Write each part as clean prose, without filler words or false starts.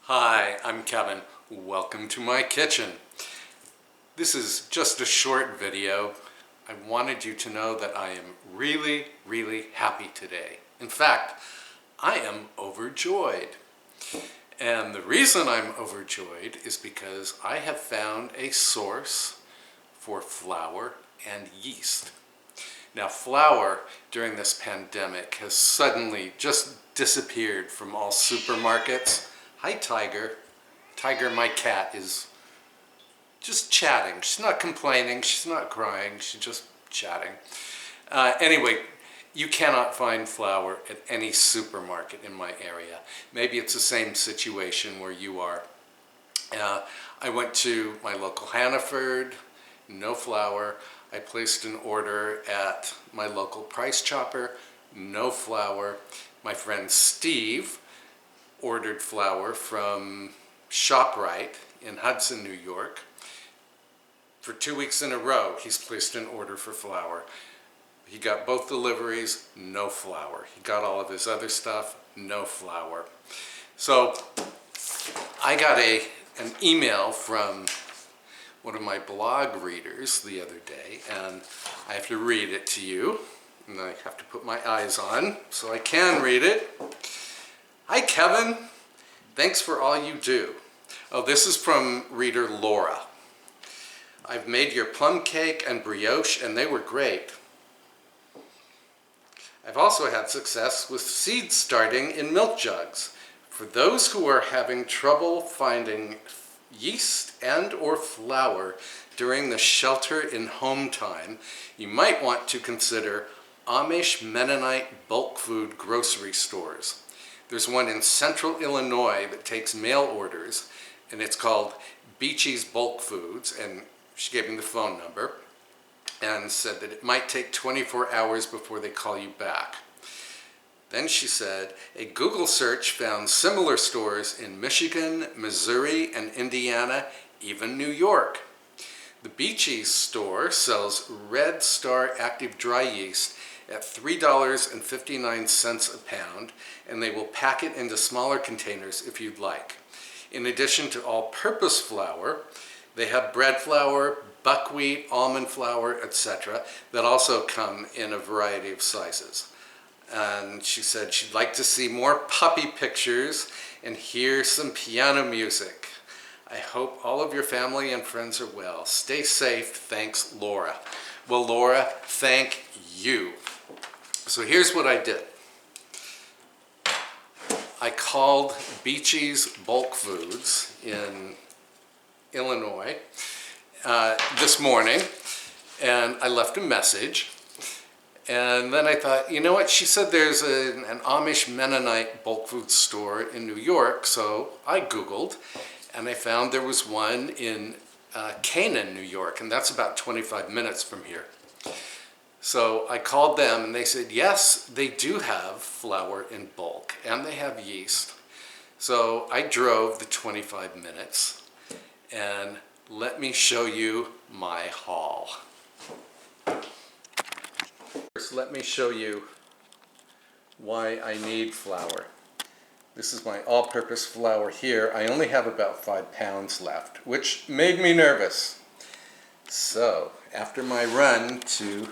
Hi, I'm Kevin. Welcome to my kitchen. This is just a short video. I wanted you to know that I am really, really happy today. In fact, I am overjoyed. And the reason I'm overjoyed is because I have found a source for flour and yeast. Now, flour during this pandemic has suddenly just disappeared from all supermarkets. Hi, Tiger. Tiger, my cat, is just chatting. She's not complaining, she's not crying, she's just chatting. Anyway, you cannot find flour at any supermarket in my area. Maybe it's the same situation where you are. I went to my local Hannaford, no flour. I placed an order at my local Price Chopper, no flour. My friend Steve ordered flour from ShopRite in Hudson, New York. For 2 weeks in a row, he's placed an order for flour. He got both deliveries, no flour. He got all of his other stuff, no flour. So I got an email from one of my blog readers the other day, and I have to read it to you. And I have to put my eyes on so I can read it. Hi, Kevin. Thanks for all you do. Oh, this is from reader Laura. I've made your plum cake and brioche, and they were great. I've also had success with seed starting in milk jugs. For those who are having trouble finding yeast and or flour during the shelter-in-home time, you might want to consider Amish Mennonite bulk food grocery stores. There's one in central Illinois that takes mail orders, and it's called Beachy's Bulk Foods, and she gave me the phone number and said that it might take 24 hours before they call you back. Then she said, a Google search found similar stores in Michigan, Missouri, and Indiana, even New York. The Beachy's store sells Red Star Active Dry Yeast at $3.59 a pound, and they will pack it into smaller containers if you'd like. In addition to all-purpose flour, they have bread flour, buckwheat, almond flour, etc. that also come in a variety of sizes. And she said she'd like to see more puppy pictures and hear some piano music. I hope all of your family and friends are well. Stay safe. Thanks, Laura. Well, Laura, thank you. So here's what I did. I called Beachy's Bulk Foods in Illinois this morning, and I left a message. And then I thought, you know what, she said there's an Amish Mennonite bulk food store in New York, so I Googled, and I found there was one in Canaan, New York, and that's about 25 minutes from here. So I called them, and they said, yes, they do have flour in bulk, and they have yeast. So I drove the 25 minutes, and let me show you my haul. First, let me show you why I need flour. This is my all-purpose flour here. I only have about 5 pounds left, which made me nervous. So, after my run to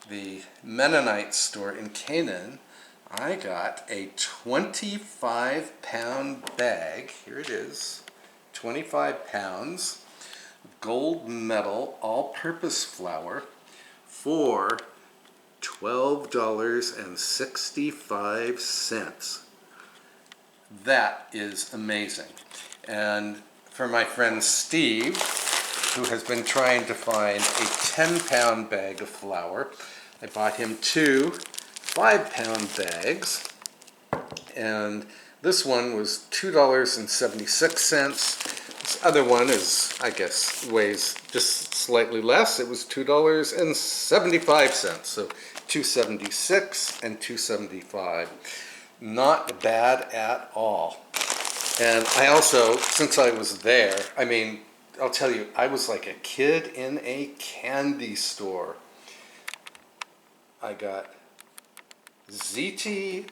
the Mennonite store in Canaan, I got a 25-pound bag. Here it is, 25 pounds, gold medal all-purpose flour for $12.65. That is amazing. And for my friend Steve, who has been trying to find a 10-pound bag of flour, I bought him 2 5-pound bags, and this one was $2.76. This other one is, I guess, weighs just slightly less. It was $2.75, so $2.76 and $2.75. Not bad at all. And I also, since I was there, I mean, I'll tell you, I was like a kid in a candy store. I got ziti,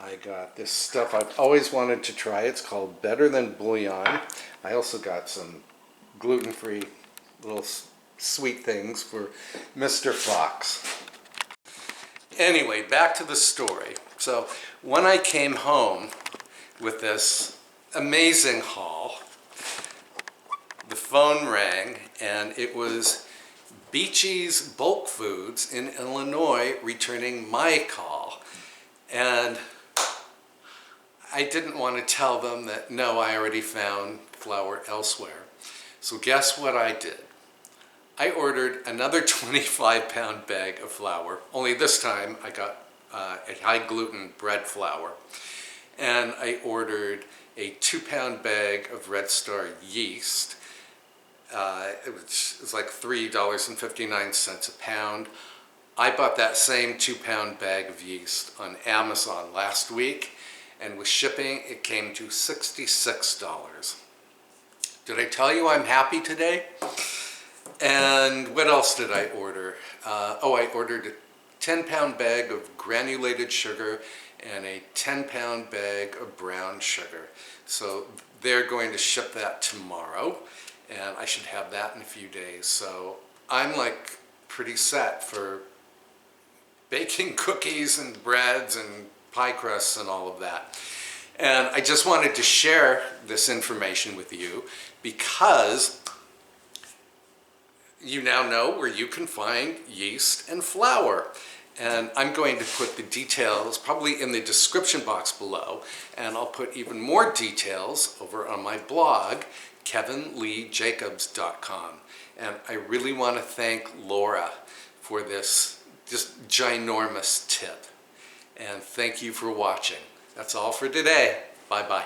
I got this stuff I've always wanted to try. It's called Better Than Bouillon. I also got some gluten-free little sweet things for Mr. Fox. Anyway, back to the story. So when I came home with this amazing haul, the phone rang and it was Beachy's Bulk Foods in Illinois returning my call. And I didn't want to tell them that, no, I already found flour elsewhere. So guess what I did? I ordered another 25-pound bag of flour, only this time I got a high-gluten bread flour. And I ordered a 2-pound bag of Red Star yeast, which is like $3.59 a pound. I bought that same 2-pound bag of yeast on Amazon last week, and with shipping it came to $66. Did I tell you I'm happy today? And what else did I order? I ordered a 10-pound bag of granulated sugar and a 10-pound bag of brown sugar. So they're going to ship that tomorrow, and I should have that in a few days. So I'm like pretty set for baking cookies and breads and pie crusts and all of that. And I just wanted to share this information with you because you now know where you can find yeast and flour. And I'm going to put the details probably in the description box below, and I'll put even more details over on my blog, kevinleejacobs.com. And I really want to thank Laura for this just ginormous tip. And thank you for watching. That's all for today. Bye-bye.